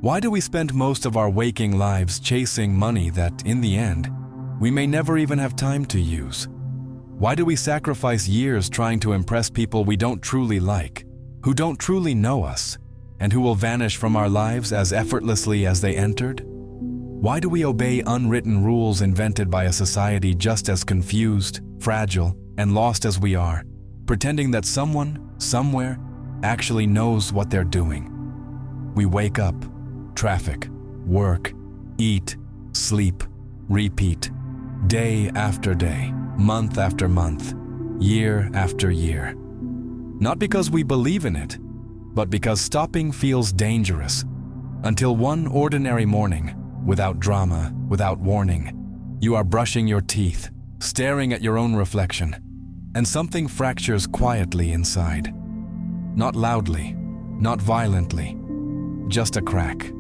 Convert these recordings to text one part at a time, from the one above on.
Why do we spend most of our waking lives chasing money that, in the end, we may never even have time to use? Why do we sacrifice years trying to impress people we don't truly like, who don't truly know us, and who will vanish from our lives as effortlessly as they entered? Why do we obey unwritten rules invented by a society just as confused, fragile, and lost as we are, pretending that someone, somewhere, actually knows what they're doing? We wake up, traffic, work, eat, sleep, repeat, day after day, month after month, year after year. Not because we believe in it, but because stopping feels dangerous, until one ordinary morning, without drama, without warning, you are brushing your teeth, staring at your own reflection, and something fractures quietly inside. Not loudly, not violently, just a crack.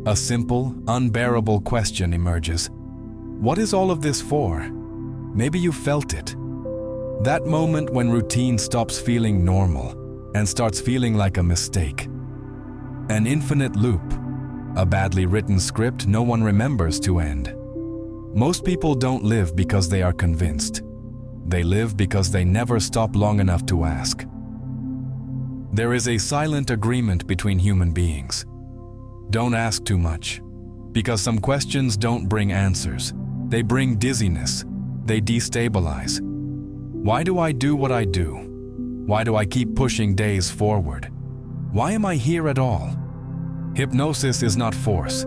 A simple, unbearable question emerges. What is all of this for? Maybe you felt it. That moment when routine stops feeling normal and starts feeling like a mistake. An infinite loop, a badly written script no one remembers to end. Most people don't live because they are convinced. They live because they never stop long enough to ask. There is a silent agreement between human beings. Don't ask too much, because some questions don't bring answers. They bring dizziness. They destabilize. Why do I do what I do? Why do I keep pushing days forward? Why am I here at all? Hypnosis is not force.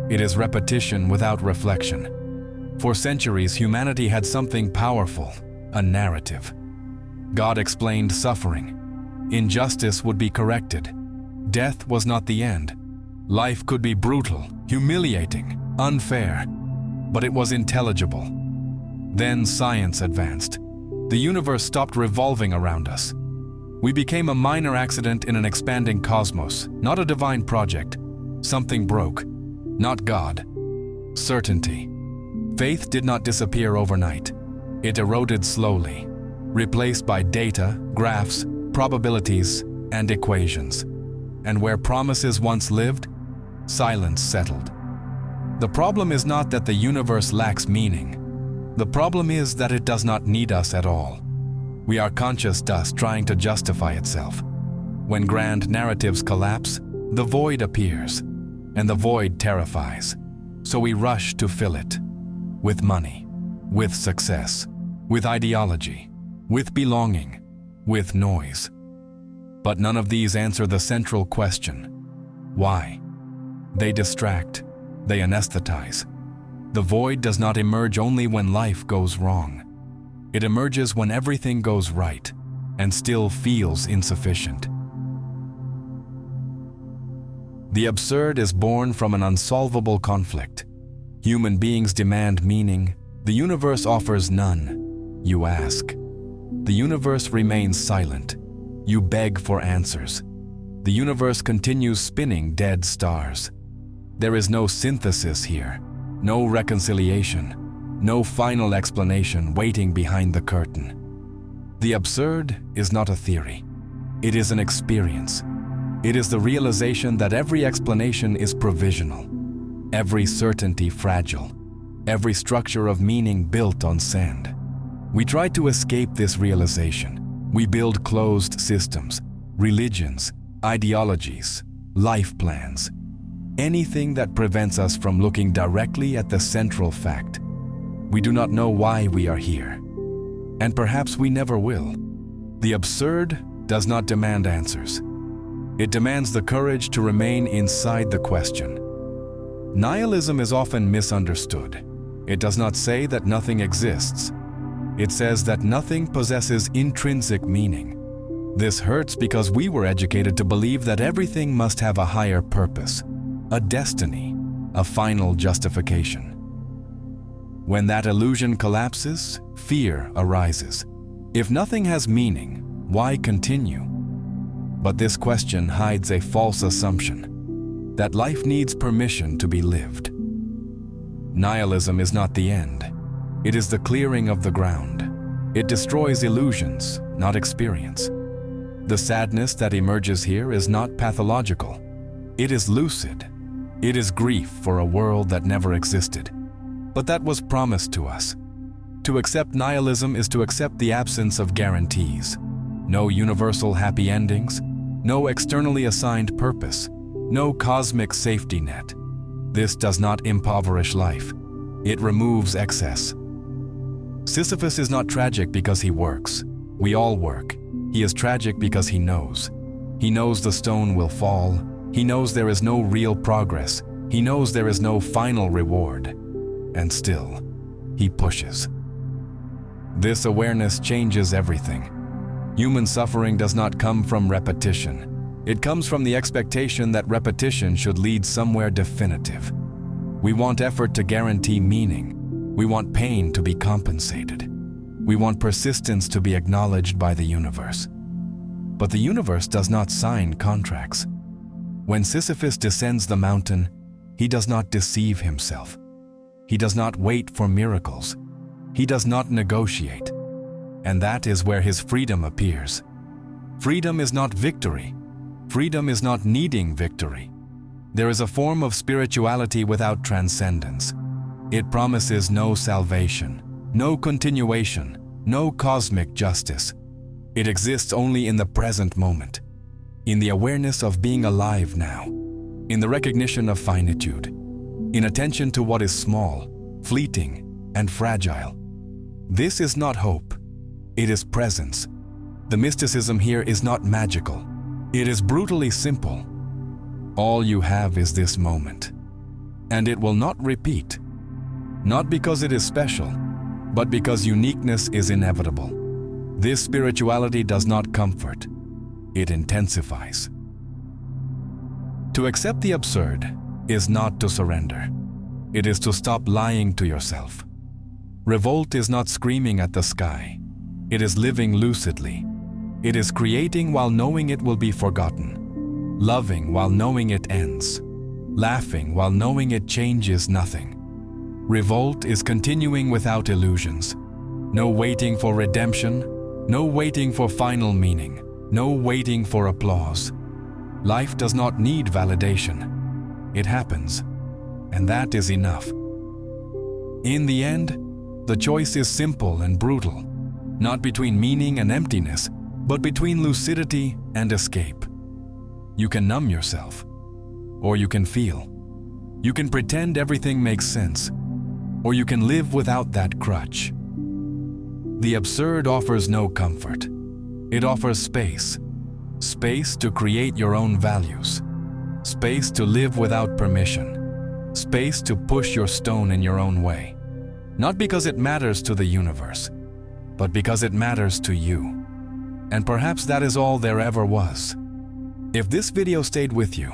It is repetition without reflection. For centuries, humanity had something powerful, a narrative. God explained suffering. Injustice would be corrected. Death was not the end. Life could be brutal, humiliating, unfair, but it was intelligible. Then science advanced. The universe stopped revolving around us. We became a minor accident in an expanding cosmos, not a divine project. Something broke, not God. Certainty. Faith did not disappear overnight. It eroded slowly, replaced by data, graphs, probabilities, and equations. And where promises once lived, silence settled. The problem is not that the universe lacks meaning. The problem is that it does not need us at all. We are conscious dust trying to justify itself. When grand narratives collapse, the void appears, and the void terrifies. So we rush to fill it. With money, with success, with ideology, with belonging, with noise. But none of these answer the central question. Why? They distract, they anesthetize. The void does not emerge only when life goes wrong. It emerges when everything goes right and still feels insufficient. The absurd is born from an unsolvable conflict. Human beings demand meaning. The universe offers none. You ask. The universe remains silent. You beg for answers. The universe continues spinning dead stars. There is no synthesis here, no reconciliation, no final explanation waiting behind the curtain. The absurd is not a theory. It is an experience. It is the realization that every explanation is provisional, every certainty fragile, every structure of meaning built on sand. We try to escape this realization. We build closed systems, religions, ideologies, life plans, anything that prevents us from looking directly at the central fact. We do not know why we are here, and perhaps we never will. The absurd does not demand answers. It demands the courage to remain inside the question. Nihilism is often misunderstood. It does not say that nothing exists. It says that nothing possesses intrinsic meaning. This hurts because we were educated to believe that everything must have a higher purpose, a destiny, a final justification. When that illusion collapses, fear arises. If nothing has meaning, why continue? But this question hides a false assumption, that life needs permission to be lived. Nihilism is not the end. It is the clearing of the ground. It destroys illusions, not experience. The sadness that emerges here is not pathological. It is lucid, It is grief for a world that never existed, but that was promised to us. To accept nihilism is to accept the absence of guarantees. No universal happy endings, no externally assigned purpose, no cosmic safety net. This does not impoverish life. It removes excess. Sisyphus is not tragic because he works. We all work. He is tragic because he knows. He knows the stone will fall. He knows there is no real progress. He knows there is no final reward. And still, he pushes. This awareness changes everything. Human suffering does not come from repetition. It comes from the expectation that repetition should lead somewhere definitive. We want effort to guarantee meaning. We want pain to be compensated. We want persistence to be acknowledged by the universe. But the universe does not sign contracts. When Sisyphus descends the mountain, he does not deceive himself. He does not wait for miracles. He does not negotiate. And that is where his freedom appears. Freedom is not victory. Freedom is not needing victory. There is a form of spirituality without transcendence. It promises no salvation, no continuation, no cosmic justice. It exists only in the present moment, in the awareness of being alive now, in the recognition of finitude, in attention to what is small, fleeting, and fragile. This is not hope. It is presence. The mysticism here is not magical. It is brutally simple. All you have is this moment, and it will not repeat. Not because it is special, but because uniqueness is inevitable. This spirituality does not comfort, it intensifies. To accept the absurd is not to surrender. It is to stop lying to yourself. Revolt is not screaming at the sky. It is living lucidly. It is creating while knowing it will be forgotten, loving while knowing it ends, laughing while knowing it changes nothing. Revolt is continuing without illusions. No waiting for redemption, no waiting for final meaning, no waiting for applause. Life does not need validation. It happens, and that is enough. In the end, the choice is simple and brutal, not between meaning and emptiness, but between lucidity and escape. You can numb yourself, or you can feel. You can pretend everything makes sense, or you can live without that crutch. The absurd offers no comfort. It offers space. Space to create your own values. Space to live without permission. Space to push your stone in your own way. Not because it matters to the universe, but because it matters to you. And perhaps that is all there ever was. If this video stayed with you,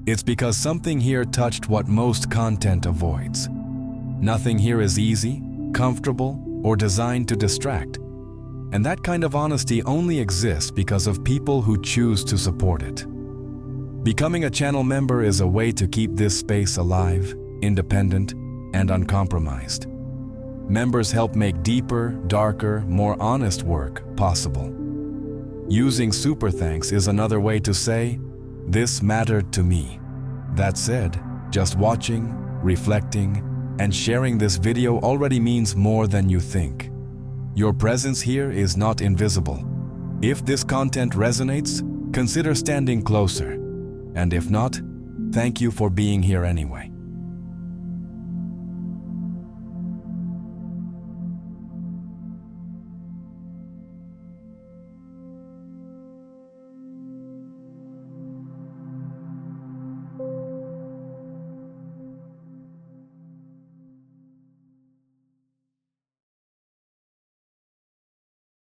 it's because something here touched what most content avoids. Nothing here is easy, comfortable, or designed to distract. And that kind of honesty only exists because of people who choose to support it. Becoming a channel member is a way to keep this space alive, independent, and uncompromised. Members help make deeper, darker, more honest work possible. Using super thanks is another way to say, "This mattered to me." That said, just watching, reflecting, and sharing this video already means more than you think. Your presence here is not invisible. If this content resonates, consider standing closer. And if not, thank you for being here anyway.